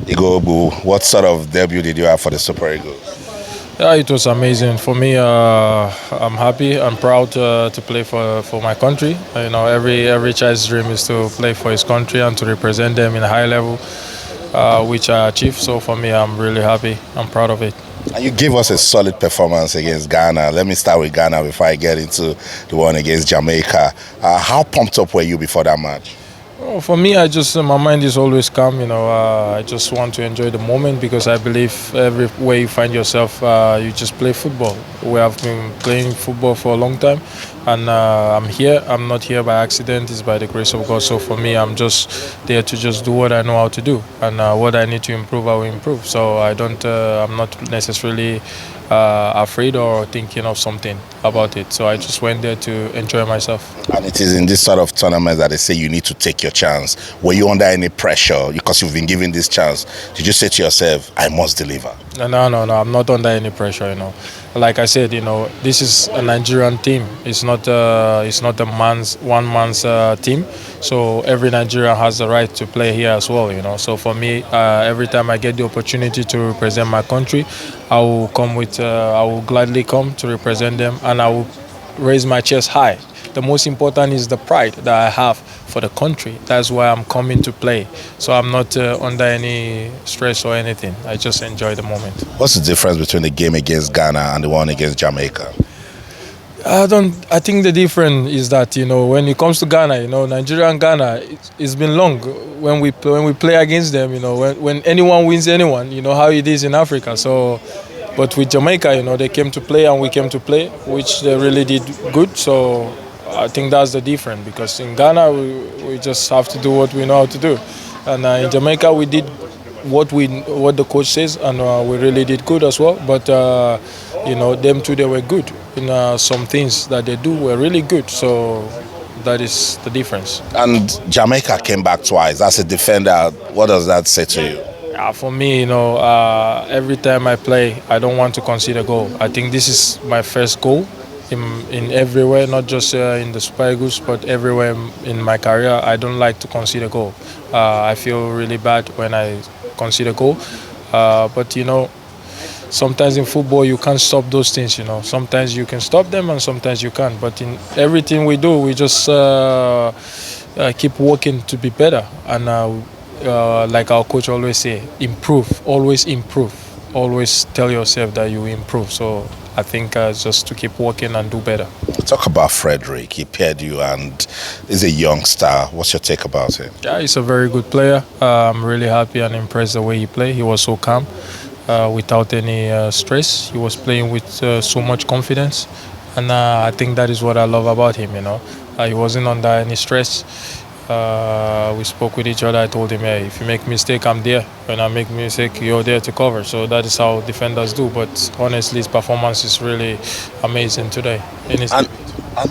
Igho Ogbu, what sort of debut did you have for the Super Eagles? Yeah, it was amazing for me. I'm happy. I'm proud to play for my country. Every child's dream is to play for his country and to represent them in a high level, which I achieved. So for me, I'm really happy. I'm proud of it. And you gave us a solid performance against Ghana. Let me start with Ghana before I get into the one against Jamaica. How pumped up were you before that match? Well, for me, my mind is always calm. I just want to enjoy the moment because I believe everywhere you find yourself, you just play football. We have been playing football for a long time, and I'm here. I'm not here by accident. It's by the grace of God. So for me, I'm just there to just do what I know how to do, and what I need to improve, I will improve. So I'm not necessarily afraid or thinking of something about it. So I just went there to enjoy myself. And it is in this sort of tournament that they say you need to take your chance. Were you under any pressure because you've been given this chance? Did you say to yourself, I must deliver? No, I'm not under any pressure. Like I said, this is a Nigerian team. It's not one man's team. So every Nigerian has the right to play here as well. So for me, every time I get the opportunity to represent my country, I will gladly come to represent them, and I will raise my chest high. The most important is the pride that I have for the country. That's why I'm coming to play. So I'm not under any stress or anything. I just enjoy the moment. What's the difference between the game against Ghana and the one against Jamaica? I think the difference is that when it comes to Ghana, Nigeria and Ghana, it's been long when we play against them. When anyone wins anyone, how it is in Africa. So, but with Jamaica, they came to play and we came to play, which they really did good. So I think that's the difference, because in Ghana we just have to do what we know how to do, and in Jamaica we did what the coach says, and we really did good as well. But them too, they were good in some things that they do were really good. So that is the difference. And Jamaica came back twice. As a defender, what does that say to you? For me, every time I play, I don't want to concede a goal. I think this is my first goal in everywhere, not just in the Super Eagles, but everywhere in my career. I don't like to concede a goal. I feel really bad when I concede a goal. But sometimes in football you can't stop those things. Sometimes you can stop them and sometimes you can't. But in everything we do, we just keep working to be better. And like our coach always say, improve, always tell yourself that you improve. So I think just to keep working and do better. Talk about Frederick. He paired you and is a young star. What's your take about him? Yeah, he's a very good player. I'm really happy and impressed the way he played. He was so calm, without any stress. He was playing with so much confidence, and I think that is what I love about him. He wasn't under any stress. We spoke with each other. I told him, hey, if you make a mistake, I'm there. When I make a mistake, you're there to cover. So that is how defenders do. But honestly, his performance is really amazing today. And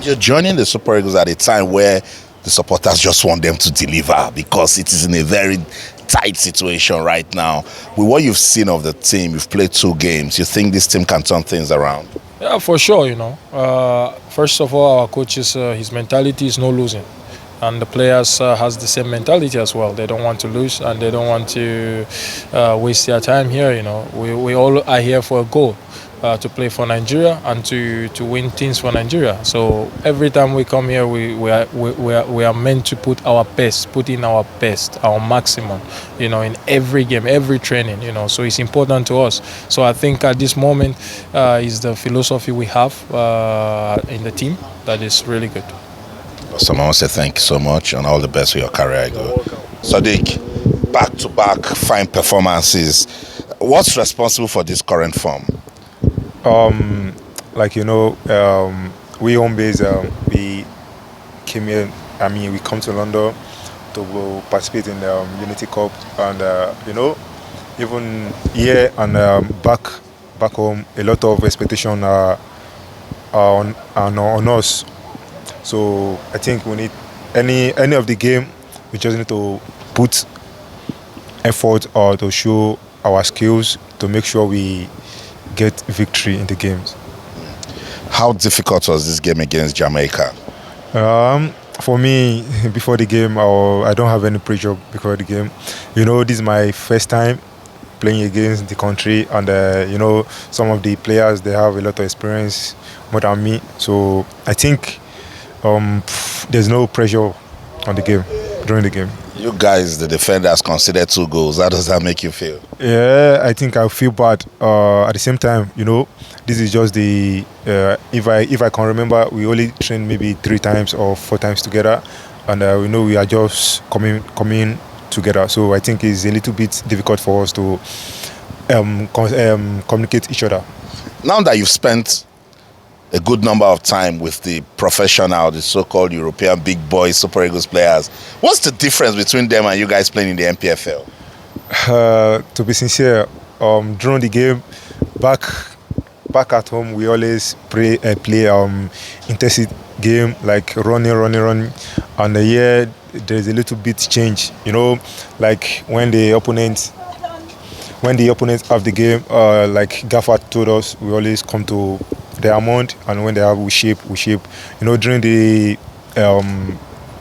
you're joining the Super Eagles at a time where the supporters just want them to deliver, because it is in a very tight situation right now. With what you've seen of the team, you've played 2 games. You think this team can turn things around? Yeah, for sure. First of all, our coach his mentality is no losing. And the players has the same mentality as well. They don't want to lose and they don't want to waste their time here. We all are here for a goal, to play for Nigeria and to win things for Nigeria. So every time we come here, we are meant to put in our best, our maximum, in every game, every training. So it's important to us. So I think at this moment is the philosophy we have in the team that is really good. So I want to say thank you so much and all the best for your career. SODIQ, back-to-back fine performances. What's responsible for this current form? We home base, we came here. We come to London to participate in the Unity Cup, and even here and back home, a lot of expectation are on us. So I think we need any of the game, we just need to put effort or to show our skills to make sure we get victory in the games. How difficult was this game against Jamaica? For me, before the game, I don't have any pressure before the game. This is my first time playing against the country, and some of the players, they have a lot of experience more than me. So I think there's no pressure on the game during the game. You guys, the defenders, conceded 2 goals. How does that make you feel? Yeah, I think I feel bad. At the same time, this is just the if I can remember, we only trained maybe 3 times or 4 times together, and we are just coming together. So I think it's a little bit difficult for us to communicate each other. Now that you've spent a good number of time with the professional, the so-called European big boys, Super Eagles players, what's the difference between them and you guys playing in the MPFL? To be sincere, during the game, back at home, we always play intensive game, like running, and here there's a little bit change. Like when the opponents have the game, like Gaffer told us, we always come to the amount, and when they have, we shape. During the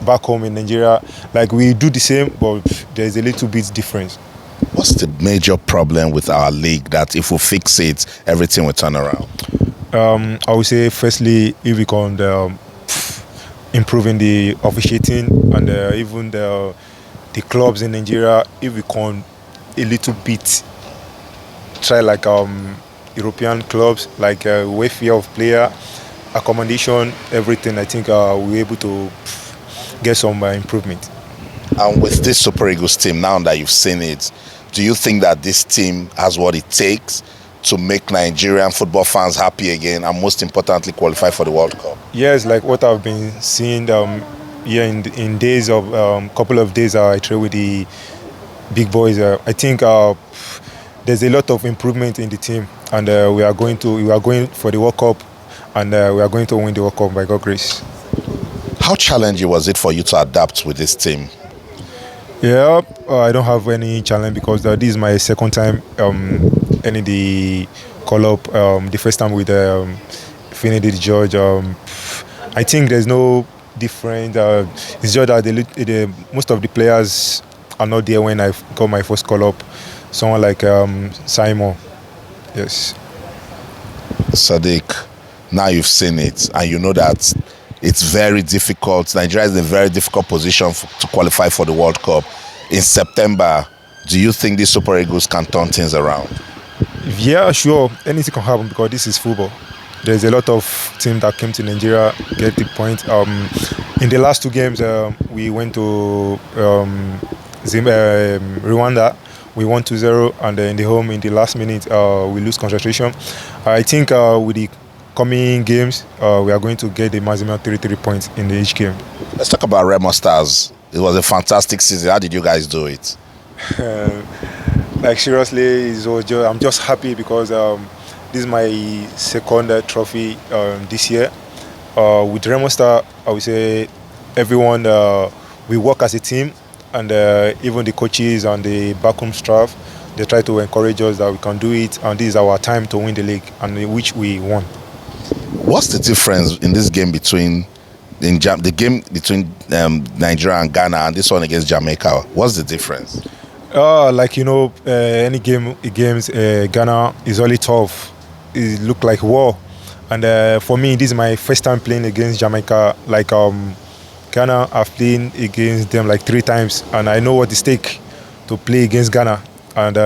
back home in Nigeria, like we do the same, but there's a little bit difference. What's the major problem with our league that if we fix it, everything will turn around? I would say, firstly, if we can improving the officiating, and even the clubs in Nigeria, if we can a little bit try like European clubs, like welfare of player, accommodation, everything, I think we're able to get some improvement. And with this Super Eagles team, now that you've seen it, do you think that this team has what it takes to make Nigerian football fans happy again, and most importantly, qualify for the World Cup? Yes, like what I've been seeing here in days of couple of days I train with the big boys. I think there's a lot of improvement in the team, and we are going for the World Cup, and we are going to win the World Cup by God's grace. How challenging was it for you to adapt with this team? Yeah, I don't have any challenge because this is my second time in the call-up. The first time with Finidi George. I think there's no difference. It's just that most of the players are not there when I got my first call-up. Someone like Simon. Yes. SODIQ, now you've seen it, and you know that it's very difficult. Nigeria is in a very difficult position to qualify for the World Cup. In September, do you think the Super Eagles can turn things around? Yeah, sure. Anything can happen because this is football. There's a lot of teams that came to Nigeria, get the point. In the last 2 games, we went to Rwanda. We won 2-0, and in the home, in the last minute, we lose concentration. I think with the coming games, we are going to get the maximum 33 points in each game. Let's talk about Remo Stars. It was a fantastic season. How did you guys do it? Like seriously, I'm just happy because this is my second trophy this year. With Remo Star, I would say everyone, we work as a team, and even the coaches and the backroom staff, they try to encourage us that we can do it, and this is our time to win the league, and which we won. What's the difference in this game between the game between Nigeria and Ghana and this one against Jamaica? What's the difference? Like any games Ghana is only tough. It look like war, and for me, this is my first time playing against Jamaica. Like Ghana, I've played against them like 3 times, and I know what it takes to play against Ghana. And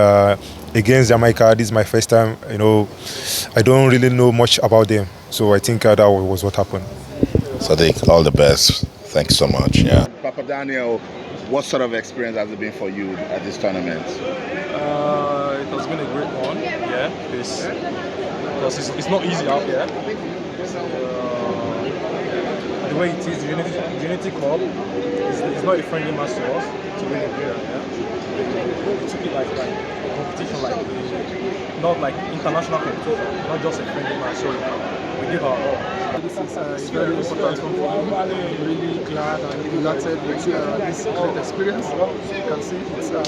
against Jamaica, this is my first time. I don't really know much about them, so I think that was what happened. SODIQ, all the best. Thanks so much. Yeah. Papa Daniel, what sort of experience has it been for you at this tournament? It has been a great one. Yeah, because it's not easy out there. The way it is, the Unity Cup is not a friendly match to us to win a player. Yeah? We took it like a competition, not like international competition, not just a friendly match. So we give our all. This is a very important one for me. I'm really glad and delighted with this great experience. You can see it's a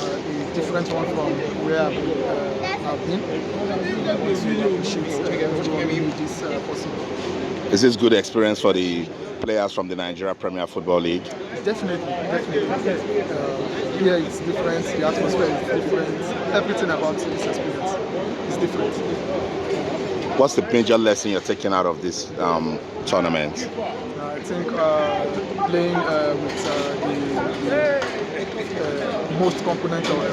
different one from where I've been. I really appreciate everyone who made this possible. Is this good experience for the players from the Nigeria Premier Football League? Definitely, definitely. Here it's different, the atmosphere is different, everything about this experience is different. What's the major lesson you're taking out of this tournament? I think playing with the most component of the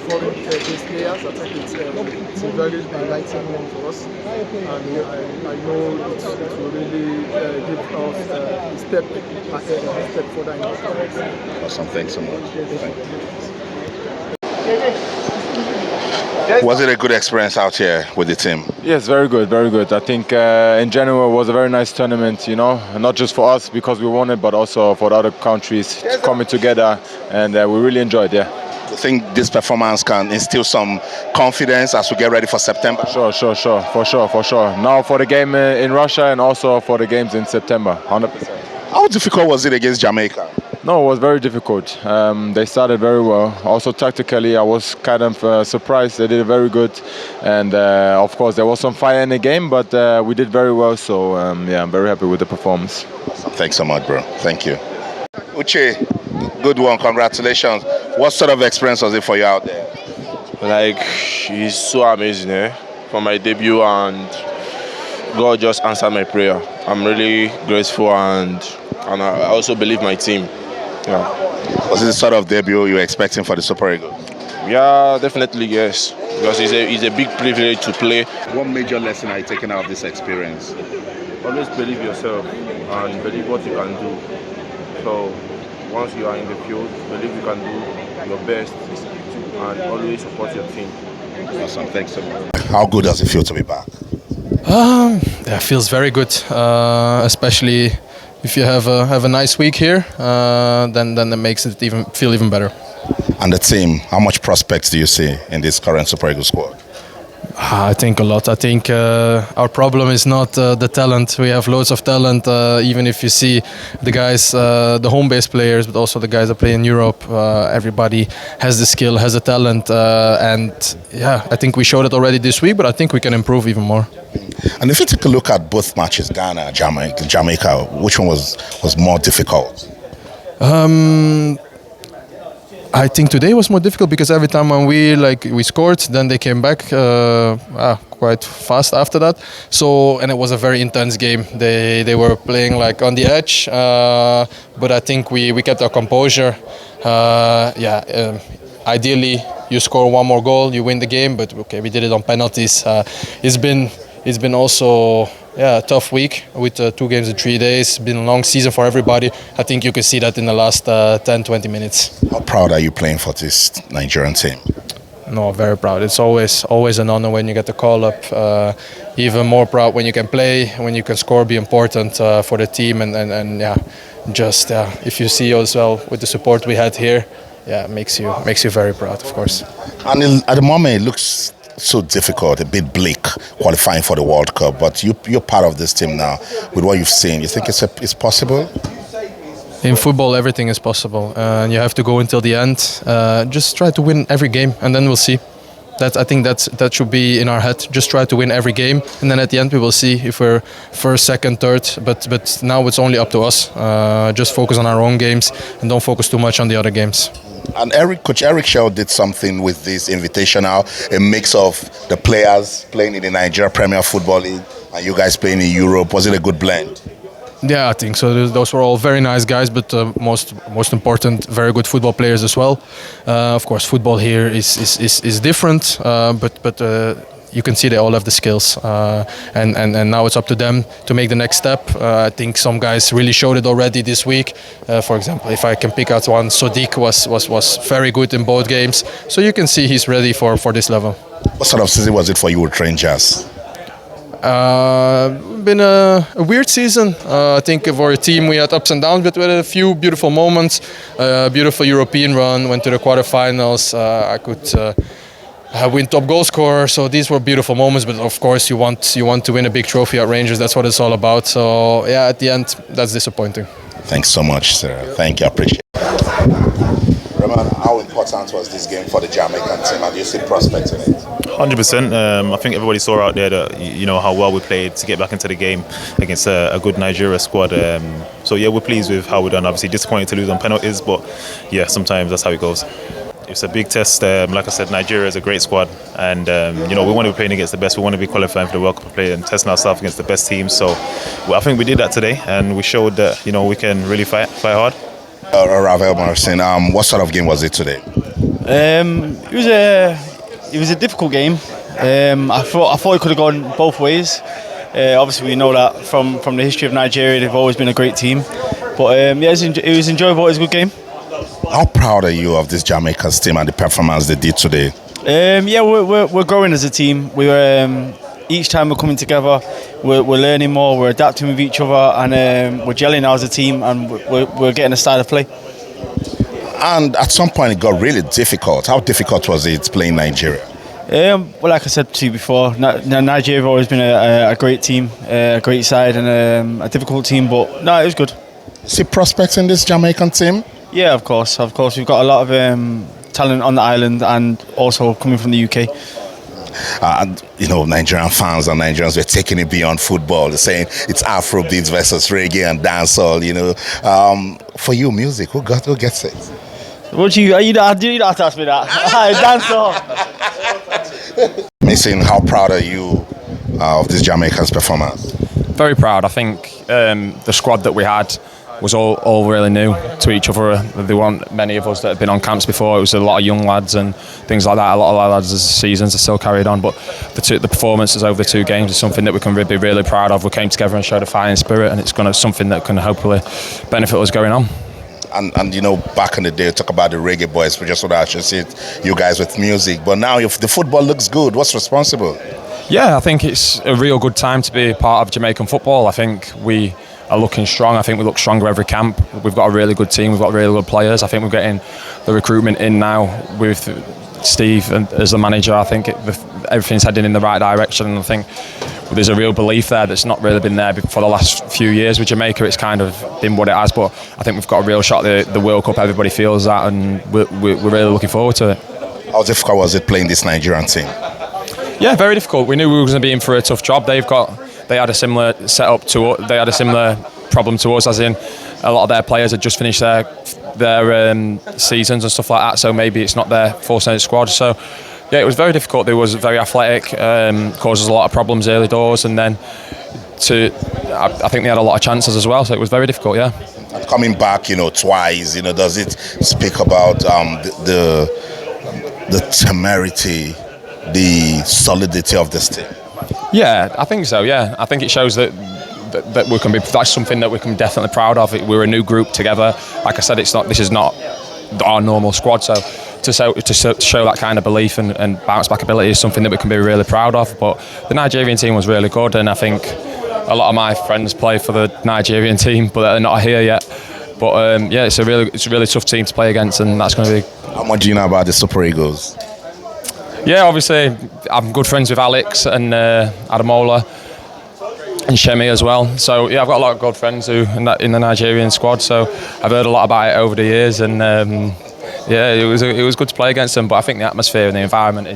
foreign-based players, I think it's a very enlightening one for us, and I know it will really give us a step ahead and a step further in our careers. Awesome, thanks so much. Thank you. Was it a good experience out here with the team? Yes, very good, very good. I think in general it was a very nice tournament, you know, not just for us because we won it, but also for the other countries coming together, and we really enjoyed it. Yeah. Do you think this performance can instill some confidence as we get ready for September? Sure, for sure. Now for the game in Russia and also for the games in September, 100%. How difficult was it against Jamaica? No, it was very difficult. They started very well. Also tactically, I was kind of surprised. They did very good. And of course, there was some fire in the game, but we did very well. So yeah, I'm very happy with the performance. Thanks so much, bro. Thank you. UCHE, good one. Congratulations. What sort of experience was it for you out there? Like, it's so amazing, for my debut, and God just answered my prayer. I'm really grateful, and I also believe my team. Yeah. Was it the sort of debut you were expecting for the Super Eagles? Yeah, definitely yes. Because it's a big privilege to play. What major lesson are you taking out of this experience? Always believe yourself and believe what you can do. So once you are in the field, believe you can do your best and always support your team. Awesome, thanks so much. How good does it feel to be back? Yeah, it feels very good, especially if you have a nice week here, then it makes it feel even better. And the team, how much prospects do you see in this current Super Eagles squad? I think a lot. I think our problem is not the talent. We have loads of talent, even if you see the guys, the home-based players, but also the guys that play in Europe. Everybody has the skill, has the talent, and yeah, I think we showed it already this week, but I think we can improve even more. And if you take a look at both matches, Ghana, Jamaica, which one was more difficult? I think today was more difficult because every time when we scored, then they came back quite fast after that. So, and it was a very intense game. They were playing like on the edge, but I think we kept our composure. Ideally, you score one more goal, you win the game. But okay, we did it on penalties. It's been also a tough week with 2 games in 3 days. It's been a long season for everybody. I think you can see that in the last 10-20 minutes. How proud are you playing for this Nigerian team? No, very proud. It's always an honor when you get the call up. Even more proud when you can play, when you can score, be important for the team. And if you see as well with the support we had here, it makes you very proud, of course. And at the moment, it looks so difficult, a bit bleak, qualifying for the World Cup. But you're part of this team now. With what you've seen, you think it's possible? In football, everything is possible, and you have to go until the end. Just try to win every game, and then we'll see. I think that should be in our head. Just try to win every game, and then at the end we will see if we're first, second, third. But now it's only up to us. Just focus on our own games and don't focus too much on the other games. And Coach Eric Shell did something with this invitational, a mix of the players playing in the Nigeria Premier Football League and you guys playing in Europe. Was it a good blend? Yeah, I think so. Those were all very nice guys, but most important, very good football players as well. Of course, football here is different, but you can see they all have the skills, and now it's up to them to make the next step. I think some guys really showed it already this week. For example, if I can pick out one, SODIQ was very good in both games, so you can see he's ready for this level. What sort of season was it for you with Rangers? Been a weird season. I think for a team we had ups and downs, but we had a few beautiful moments. Beautiful European run, went to the quarterfinals. I could win top goal scorer. So these were beautiful moments. But of course, you want to win a big trophy at Rangers. That's what it's all about. So yeah, at the end, that's disappointing. Thanks so much, sir. Thank you. I appreciate it. Roman, how important important was this game for the Jamaican team, and do you see prospects in it? 100%. I think everybody saw out there that how well we played to get back into the game against a good Nigeria squad. So yeah, we're pleased with how we done. Obviously disappointed to lose on penalties, but yeah, sometimes that's how it goes. It's a big test. Like I said, Nigeria is a great squad, and we want to be playing against the best. We want to be qualifying for the World Cup play and testing ourselves against the best teams. So I think we did that today, and we showed that we can really fight hard. RAVEL, MORRISON, what sort of game was it today? It was a difficult game. I thought it could have gone both ways. Obviously, we know that from the history of Nigeria, they've always been a great team. But yeah, it was enjoyable. It was a good game. How proud are you of this Jamaican team and the performance they did today? Yeah, we're growing as a team. Each time we're coming together, we're learning more, we're adapting with each other, and we're gelling now as a team, and we're getting a style of play. And at some point it got really difficult. How difficult was it playing Nigeria? Well, like I said to you before, Nigeria have always been a great team, a great side, and a difficult team, but no, it was good. See prospects in this Jamaican team? Yeah, of course. We've got a lot of talent on the island, and also coming from the UK. Nigerian fans and Nigerians were taking it beyond football. They're saying it's Afrobeats versus reggae and dancehall. For you, music, who gets it? You don't have to ask me that. Dancehall. Mason, how proud are you of this Jamaican's performance? Very proud. I think the squad that we had was all really new to each other. There weren't many of us that had been on camps before. It was a lot of young lads and things like that. A lot of lads as seasons are still carried on, but the performances over the 2 games is something that we can be really proud of. We came together and showed a fighting spirit, and it's something that can hopefully benefit us going on. And back in the day, talk about the Reggae Boyz. We just want to actually see you guys with music. But now, if the football looks good, what's responsible? Yeah, I think it's a real good time to be part of Jamaican football. I think we are looking strong. I think we look stronger every camp. We've got a really good team. We've got really good players. I think we're getting the recruitment in now with Steve as the manager. I think everything's heading in the right direction, and I think there's a real belief there that's not really been there for the last few years with Jamaica. It's kind of been what it has, but I think we've got a real shot at the World Cup. Everybody feels that, and we're really looking forward to it. How difficult was it playing this Nigerian team? Yeah, very difficult. We knew we were going to be in for a tough job. They had a similar setup to us. They had a similar problem to us, as in a lot of their players had just finished their seasons and stuff like that, so maybe it's not their full-strength squad. So yeah, it was very difficult. They was very athletic, caused us a lot of problems early doors, and then I think they had a lot of chances as well, so it was very difficult, yeah. Coming back, twice, does it speak about the temerity, the solidity of this team? Yeah, I think so, yeah. I think it shows that that's something that we can definitely be proud of. We're a new group together. Like I said, this is not our normal squad, so to show that kind of belief and bounce back ability is something that we can be really proud of. But the Nigerian team was really good, and I think a lot of my friends play for the Nigerian team, but they're not here yet. But yeah, it's a really tough team to play against, and that's going to be. How much do you know about the Super Eagles? Yeah, obviously I'm good friends with Alex and Adamola and Shemi as well. So yeah, I've got a lot of good friends in the Nigerian squad. So I've heard a lot about it over the years, and yeah, it was good to play against them. But I think the atmosphere and the environment,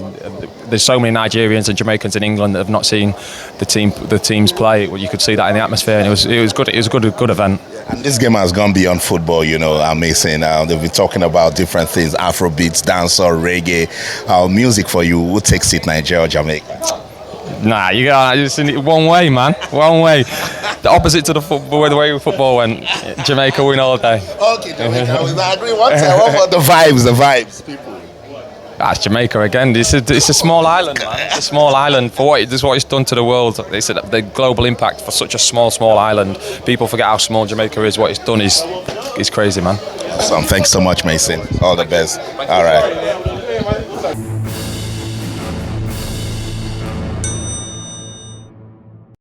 there's so many Nigerians and Jamaicans in England that have not seen the teams play. Well, you could see that in the atmosphere, and it was good. It was a good event. And this game has gone beyond football, amazing. They've been talking about different things: Afrobeats, dancehall, reggae, music. For you, who takes it, Nigeria or Jamaica? Nah, you got just one way, man. One way. The opposite to the way football went. Jamaica win all day. Okay, Jamaica. I agree. What about the vibes, people? That's Jamaica again. It's a small island, man. It's a small island. For what it's done to the world, the global impact for such a small island. People forget how small Jamaica is. What it's done is crazy, man. Awesome. Thanks so much, Mason. All the best. All right.